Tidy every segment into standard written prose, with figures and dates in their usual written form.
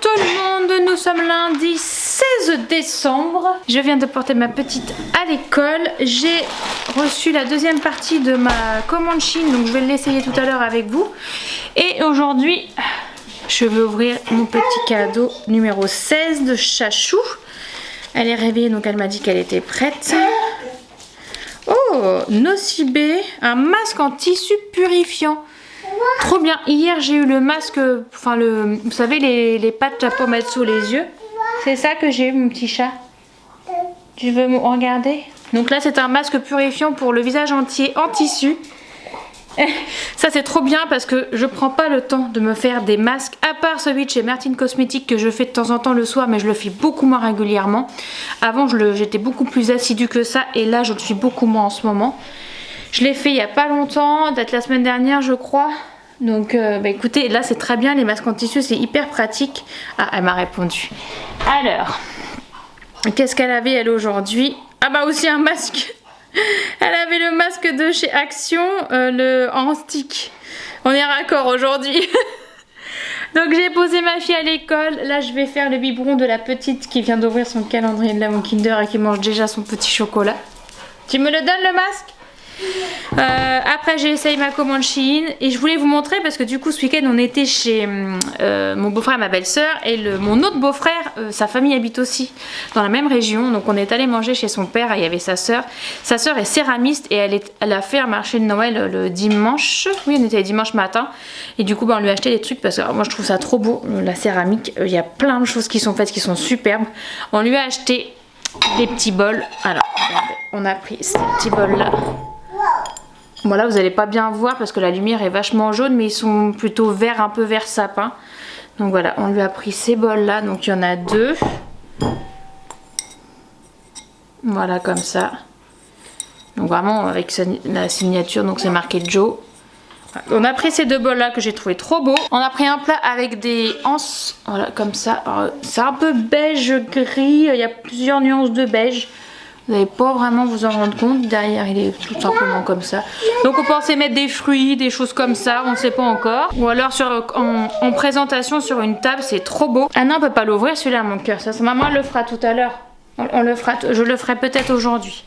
tout le monde, nous sommes lundi 16 décembre. Je viens de porter ma petite à l'école. J'ai reçu la deuxième partie de ma commande Chine, donc je vais l'essayer tout à l'heure avec vous. Et aujourd'hui, je vais ouvrir mon petit cadeau numéro 16 de Chachou. Elle est réveillée, donc elle m'a dit qu'elle était prête. Oh, Nocibé, un masque en tissu purifiant. Trop bien. Hier j'ai eu le masque, enfin vous savez les pattes à pomade sous les yeux. C'est ça que j'ai eu, mon petit chat. Tu veux me regarder? Donc là c'est un masque purifiant pour le visage entier en tissu. Ça c'est trop bien parce que je prends pas le temps de me faire des masques, à part celui de chez Martin Cosmetics que je fais de temps en temps le soir, mais je le fais beaucoup moins régulièrement. Avant j'étais beaucoup plus assidue que ça et là je le suis beaucoup moins en ce moment. Je l'ai fait il y a pas longtemps, peut-être la semaine dernière je crois. Donc bah écoutez, là c'est très bien, les masques en tissu c'est hyper pratique. Ah, elle m'a répondu. Alors, qu'est-ce qu'elle avait elle aujourd'hui? Ah bah aussi un masque. Elle avait le masque de chez Action, en stick. On est raccord aujourd'hui. Donc j'ai posé ma fille à l'école. Là je vais faire le biberon de la petite qui vient d'ouvrir son calendrier de l'avant Kinder et qui mange déjà son petit chocolat. Tu me le donnes le masque? Après j'ai essayé ma commande Shein et je voulais vous montrer parce que du coup ce week-end on était chez mon beau-frère et ma belle-sœur et mon autre beau-frère, sa famille habite aussi dans la même région, donc on est allé manger chez son père et il y avait sa sœur est céramiste et elle a fait un marché de Noël le dimanche, oui on était dimanche matin et du coup bah, on lui a acheté des trucs parce que moi je trouve ça trop beau la céramique, il y a plein de choses qui sont faites qui sont superbes. On lui a acheté des petits bols, alors regardez, on a pris ces petits bols là. Bon là vous allez pas bien voir parce que la lumière est vachement jaune mais ils sont plutôt verts, un peu vert sapin. Donc voilà, on lui a pris ces bols là, donc il y en a deux. Voilà comme ça. Donc vraiment avec la signature, donc c'est marqué Joe. On a pris ces deux bols là que j'ai trouvé trop beaux. On a pris un plat avec des anses, voilà comme ça. C'est un peu beige gris, il y a plusieurs nuances de beige. Vous n'allez pas vraiment vous en rendre compte, derrière il est tout simplement comme ça. Donc on pensait mettre des fruits, des choses comme ça, on ne sait pas encore. Ou alors en présentation sur une table, c'est trop beau. Ah non, on peut pas l'ouvrir celui-là mon cœur, ça maman le fera tout à l'heure. Je le ferai peut-être aujourd'hui.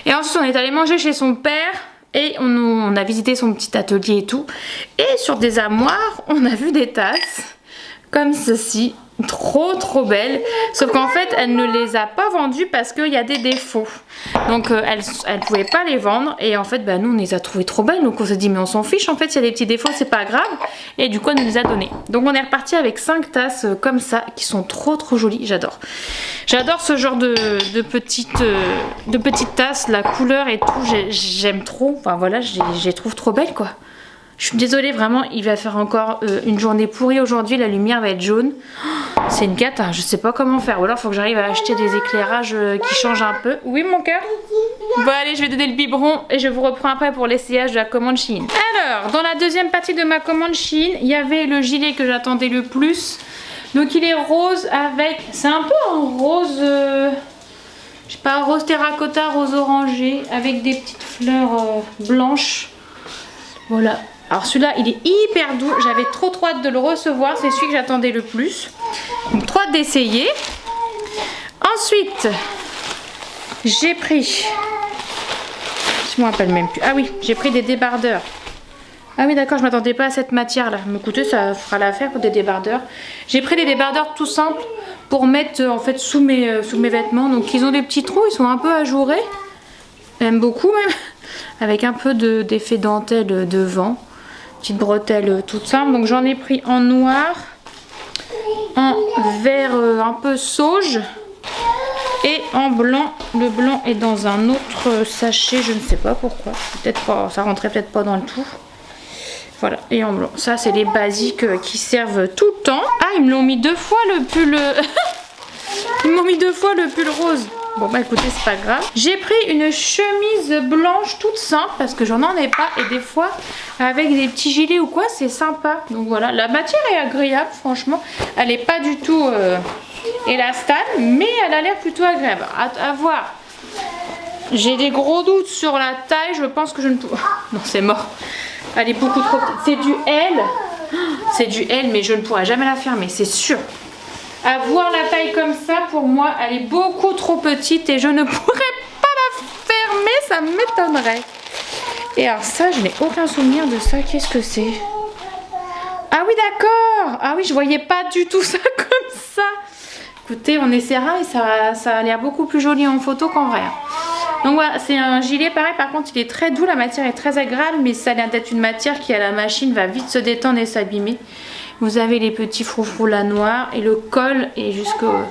Et ensuite on est allé manger chez son père. Et on a visité son petit atelier et tout. Et sur des armoires, on a vu des tasses comme ceci. Trop belle, sauf qu'en fait elle ne les a pas vendues parce qu'il y a des défauts, donc elle pouvait pas les vendre et en fait bah, nous on les a trouvées trop belles, donc on s'est dit mais on s'en fiche en fait, s'il y a des petits défauts c'est pas grave, et du coup elle nous les a donné. Donc on est reparti avec 5 tasses comme ça qui sont trop jolies, j'adore ce genre de petites tasses, la couleur et tout, j'aime trop, enfin voilà, je les trouve trop belles quoi. Je suis désolée, vraiment, il va faire encore une journée pourrie aujourd'hui, la lumière va être jaune. Oh, c'est une cata, je sais pas comment faire. Ou alors il faut que j'arrive à acheter des éclairages qui changent un peu. Oui mon cœur? Bon allez, je vais donner le biberon et je vous reprends après pour l'essayage de la commande Shein. Alors, dans la deuxième partie de ma commande Shein, il y avait le gilet que j'attendais le plus. Donc il est rose avec... C'est un peu un rose... je sais pas, rose terracotta, rose orangé, avec des petites fleurs blanches. Voilà. Alors celui-là il est hyper doux, j'avais trop hâte de le recevoir, c'est celui que j'attendais le plus. Donc trop hâte d'essayer. Ensuite, j'ai pris, je me rappelle même plus, ah oui, j'ai pris des débardeurs. Ah oui d'accord, je m'attendais pas à cette matière là, mais écoutez ça fera l'affaire pour des débardeurs. J'ai pris des débardeurs tout simples pour mettre en fait sous mes vêtements, donc ils ont des petits trous, ils sont un peu ajourés, j'aime beaucoup même, avec un peu d'effet dentelle devant. Petite bretelle toute simple, donc j'en ai pris en noir, en vert un peu sauge et en blanc. Le blanc est dans un autre sachet, je ne sais pas pourquoi, peut-être pas, ça rentrait peut-être pas dans le tout. Voilà, et en blanc, ça c'est les basiques qui servent tout le temps. Ah, ils me l'ont mis 2 fois le pull ils m'ont mis 2 fois le pull rose. Bon bah écoutez, c'est pas grave. J'ai pris une chemise blanche toute simple parce que j'en ai pas et des fois avec des petits gilets ou quoi c'est sympa. Donc voilà, la matière est agréable franchement. Elle est pas du tout élastane mais elle a l'air plutôt agréable. À voir. J'ai des gros doutes sur la taille, je pense que je ne peux... Non c'est mort. Elle est beaucoup trop petite. C'est du L. C'est du L mais je ne pourrai jamais la fermer, c'est sûr. Avoir la taille comme ça, pour moi, elle est beaucoup trop petite et je ne pourrais pas la fermer, ça m'étonnerait. Et alors ça, je n'ai aucun souvenir de ça. Qu'est-ce que c'est? Ah oui, d'accord. Ah oui, je voyais pas du tout ça comme ça. Écoutez, on essaiera et ça a l'air beaucoup plus joli en photo qu'en vrai. Donc voilà, c'est un gilet pareil, par contre il est très doux, la matière est très agréable, mais ça a l'air d'être une matière qui à la machine va vite se détendre et s'abîmer. Vous avez les petits froufrous là noirs et le col est jusqu'au... De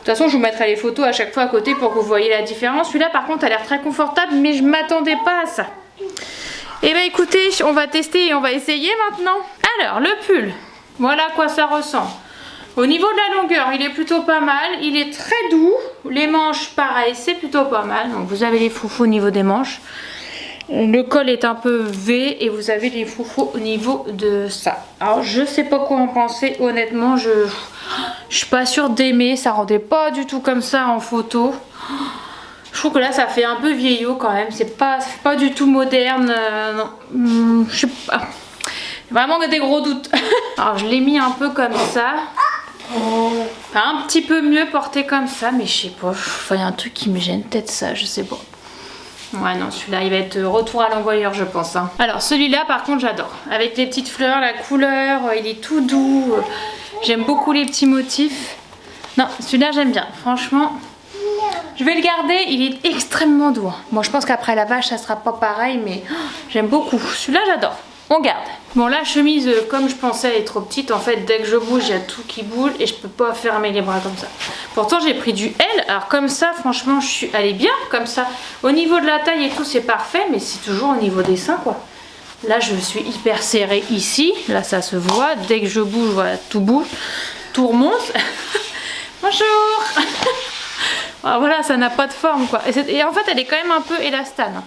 toute façon, je vous mettrai les photos à chaque fois à côté pour que vous voyez la différence. Celui-là par contre a l'air très confortable, mais je m'attendais pas à ça. Et bien écoutez, on va tester et on va essayer maintenant. Alors, le pull, voilà à quoi ça ressemble. Au niveau de la longueur, il est plutôt pas mal. Il est très doux. Les manches, pareil, c'est plutôt pas mal. Donc vous avez les froufrous au niveau des manches. Le col est un peu V et vous avez les froufrous au niveau de ça. Alors je sais pas quoi en penser. Honnêtement, je suis pas sûre d'aimer. Ça rendait pas du tout comme ça en photo. Je trouve que là, ça fait un peu vieillot quand même. Ça fait pas du tout moderne. Non, je sais pas. Vraiment des gros doutes. Alors je l'ai mis un peu comme ça. Un petit peu mieux porté comme ça, mais je sais pas. Il y a un truc qui me gêne, peut-être ça, je sais pas. Ouais, non, celui-là, il va être retour à l'envoyeur, je pense. Hein. Alors, celui-là, par contre, j'adore. Avec les petites fleurs, la couleur, il est tout doux. J'aime beaucoup les petits motifs. Non, celui-là, j'aime bien. Franchement, je vais le garder. Il est extrêmement doux. Bon, je pense qu'après la vache, ça sera pas pareil, mais j'aime beaucoup. Celui-là, j'adore. On garde. Bon, la chemise, comme je pensais, elle est trop petite. En fait, dès que je bouge, il y a tout qui bouge et je peux pas fermer les bras comme ça. Pourtant, j'ai pris du L. Alors comme ça, franchement, elle est bien comme ça. Au niveau de la taille et tout, c'est parfait, mais c'est toujours au niveau des seins, quoi. Là, je suis hyper serrée ici. Là, ça se voit. Dès que je bouge, voilà, tout bouge. Tout remonte. Bonjour. Alors, voilà, ça n'a pas de forme, quoi. Et en fait, elle est quand même un peu élastane.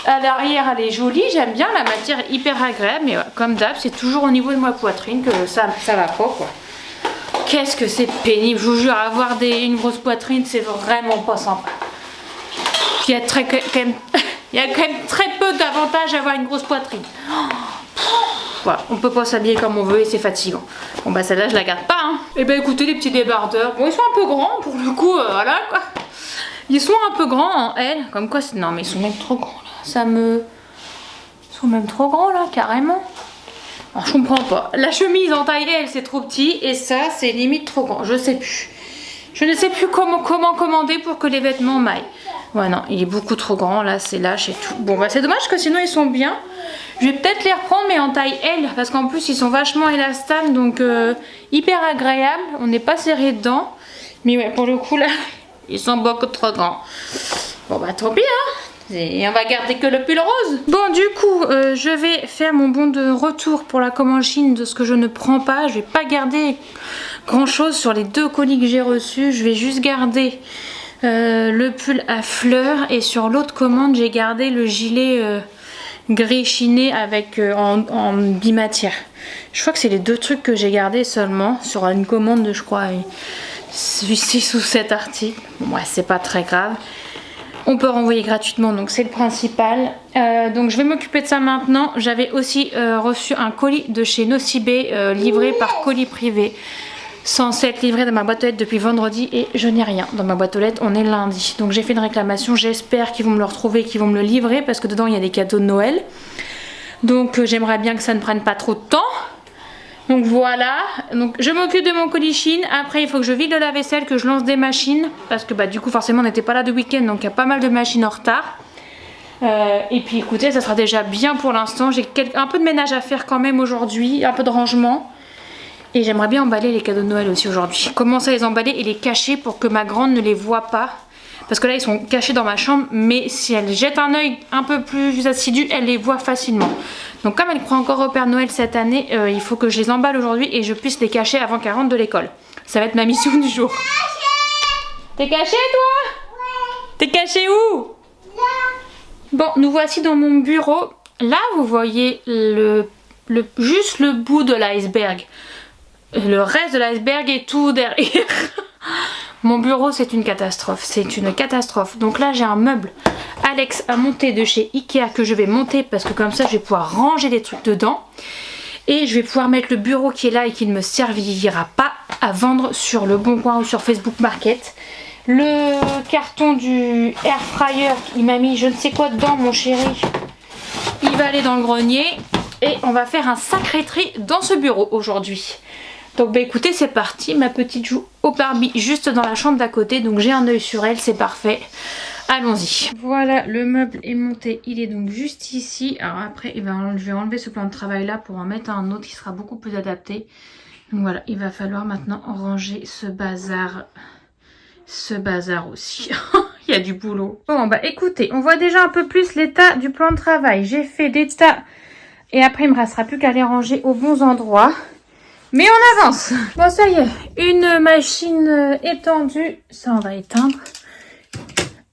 À l'arrière, elle est jolie, j'aime bien, la matière est hyper agréable, mais voilà, comme d'hab, c'est toujours au niveau de ma poitrine que ça va pas, quoi. Qu'est-ce que c'est pénible, je vous jure, avoir une grosse poitrine, c'est vraiment pas sympa. Il y a quand même très peu d'avantages à avoir une grosse poitrine. Voilà, on peut pas s'habiller comme on veut et c'est fatigant. Bon bah celle-là, je la garde pas, hein. Et bah écoutez, les petits débardeurs, bon ils sont un peu grands, pour le coup, voilà, quoi. Ils sont un peu grands en L, comme quoi, non mais ils sont même trop grands, là. Ils sont même trop grands là, carrément. Alors, je comprends pas. La chemise en taille L, c'est trop petit. Et ça, c'est limite trop grand. Je sais plus. Je ne sais plus comment commander pour que les vêtements m'aillent. Ouais, non, il est beaucoup trop grand. Là, c'est lâche et tout. Bon, bah, c'est dommage que sinon, ils sont bien. Je vais peut-être les reprendre, mais en taille L. Parce qu'en plus, ils sont vachement élastanes. Donc, hyper agréables. On n'est pas serré dedans. Mais ouais, pour le coup, là, ils sont beaucoup trop grands. Bon, bah, tant pis, hein. Et on va garder que le pull rose. Bon, du coup, je vais faire mon bon de retour pour la commande Chine de ce que je ne prends pas. Je vais pas garder grand chose sur les 2 colis que j'ai reçus. Je vais juste garder le pull à fleurs. Et sur l'autre commande, j'ai gardé le gilet gris chiné avec en bimatière. Je crois que c'est les 2 trucs que j'ai gardés seulement sur une commande de, je crois, 6 ou 7 articles. Bon, ouais, c'est pas très grave. On peut renvoyer gratuitement, donc c'est le principal. Donc je vais m'occuper de ça maintenant. J'avais aussi reçu un colis de chez Nocibé, livré par colis privé, censé être livré dans ma boîte aux lettres depuis vendredi et je n'ai rien dans ma boîte aux lettres. On est lundi, donc j'ai fait une réclamation. J'espère qu'ils vont me le retrouver, qu'ils vont me le livrer parce que dedans il y a des cadeaux de Noël. Donc j'aimerais bien que ça ne prenne pas trop de temps. Donc voilà, donc je m'occupe de mon colis Chine. Après il faut que je vide le lave-vaisselle, que je lance des machines. Parce que bah du coup forcément on n'était pas là de week-end, donc il y a pas mal de machines en retard. Et puis écoutez, ça sera déjà bien pour l'instant. J'ai un peu de ménage à faire quand même aujourd'hui, un peu de rangement. Et j'aimerais bien emballer les cadeaux de Noël aussi aujourd'hui. Commencer à les emballer et les cacher pour que ma grande ne les voit pas. Parce que là ils sont cachés dans ma chambre, mais si elle jette un œil un peu plus assidu, elle les voit facilement. Donc comme elle croit encore au Père Noël cette année, il faut que je les emballe aujourd'hui et je puisse les cacher avant qu'elle rentre de l'école. Ça va être ma mission du jour. T'es caché toi? Ouais. T'es caché où? Là. Bon, nous voici dans mon bureau. Là vous voyez juste le bout de l'iceberg. Le reste de l'iceberg est tout derrière. Mon bureau c'est une catastrophe, c'est une catastrophe. Donc là j'ai un meuble Alex a monté de chez Ikea que je vais monter parce que comme ça je vais pouvoir ranger des trucs dedans. Et je vais pouvoir mettre le bureau qui est là et qui ne me servira pas à vendre sur Le Bon Coin ou sur Facebook Market. Le carton du air fryer, il m'a mis je ne sais quoi dedans mon chéri. Il va aller dans le grenier et on va faire un sacré tri dans ce bureau aujourd'hui. Donc bah écoutez, c'est parti, ma petite joue au Barbie juste dans la chambre d'à côté, donc j'ai un œil sur elle, c'est parfait. Allons-y. Voilà, le meuble est monté, il est donc juste ici. Alors après, je vais enlever ce plan de travail là pour en mettre un autre qui sera beaucoup plus adapté. Donc voilà, il va falloir maintenant ranger ce bazar aussi. Il y a du boulot. Bon bah écoutez, on voit déjà un peu plus l'état du plan de travail. J'ai fait des tas et après il me restera plus qu'à les ranger aux bons endroits. Mais on avance. Bon ça y est, une machine étendue, ça on va éteindre.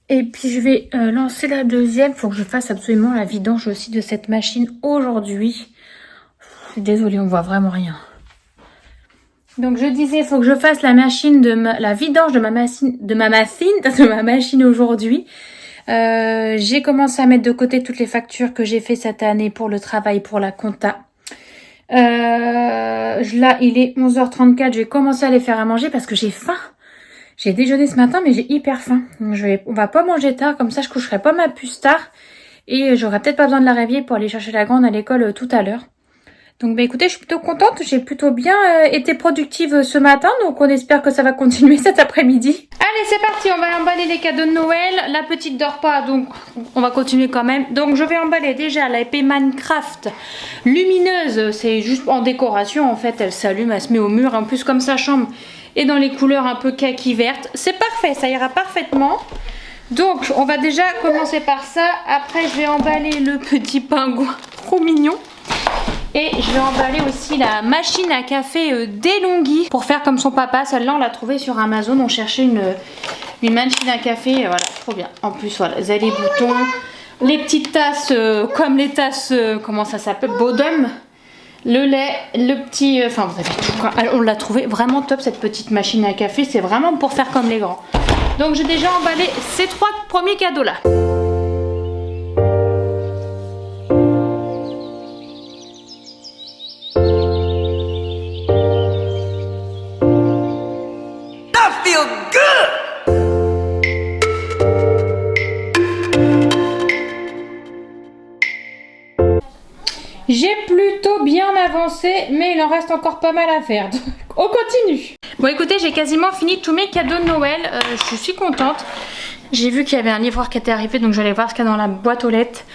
Et puis je vais lancer la deuxième. Faut que je fasse absolument la vidange aussi de cette machine aujourd'hui. Je suis désolée, on voit vraiment rien. Donc je disais, il faut que je fasse la vidange de ma machine aujourd'hui. J'ai commencé à mettre de côté toutes les factures que j'ai fait cette année pour le travail, pour la compta. Là, il est 11h34. Je vais commencer à les faire à manger parce que j'ai faim. J'ai déjeuné ce matin, mais j'ai hyper faim. Donc on va pas manger tard, comme ça je coucherai pas ma puce tard. Et j'aurai peut-être pas besoin de la réveiller pour aller chercher la grande à l'école tout à l'heure. Donc bah écoutez, je suis plutôt contente, j'ai plutôt bien été productive ce matin, donc on espère que ça va continuer cet après-midi. Allez c'est parti, on va emballer les cadeaux de Noël, la petite dort pas donc on va continuer quand même. Donc je vais emballer déjà la épée Minecraft lumineuse, c'est juste en décoration en fait, elle s'allume, elle se met au mur, en plus comme sa chambre est dans les couleurs un peu kaki verte, c'est parfait, ça ira parfaitement. Donc on va déjà commencer par ça, après je vais emballer le petit pingouin, trop mignon. Et je vais emballer aussi la machine à café d'Elonghi pour faire comme son papa. Celle-là, on l'a trouvée sur Amazon. On cherchait une machine à café. Voilà, trop bien. En plus, voilà, vous avez les boutons, les petites tasses, comme les tasses, comment ça s'appelle, Bodum. Le lait, le petit... Enfin, vous avez tout. On l'a trouvé vraiment top, cette petite machine à café. C'est vraiment pour faire comme les grands. Donc, j'ai déjà emballé ces 3 premiers cadeaux-là. J'ai plutôt bien avancé, mais il en reste encore pas mal à faire. Donc, on continue. Bon, écoutez, j'ai quasiment fini tous mes cadeaux de Noël. Je suis contente. J'ai vu qu'il y avait un livreur qui était arrivé, donc je vais aller voir ce qu'il y a dans la boîte aux lettres.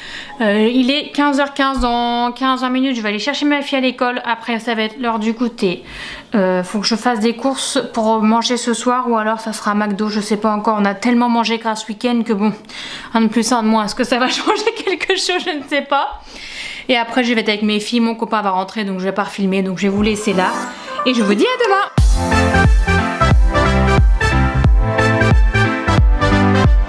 Il est 15h15, dans 15-20 minutes, je vais aller chercher ma fille à l'école. Après, ça va être l'heure du goûter. Faut que je fasse des courses pour manger ce soir, ou alors ça sera McDo, je sais pas encore. On a tellement mangé grâce week-end que bon, un de plus, un de moins. Est-ce que ça va changer quelque chose? Je ne sais pas. Et après, je vais être avec mes filles, mon copain va rentrer, donc je vais pas refilmer, donc je vais vous laisser là. Et je vous dis à demain!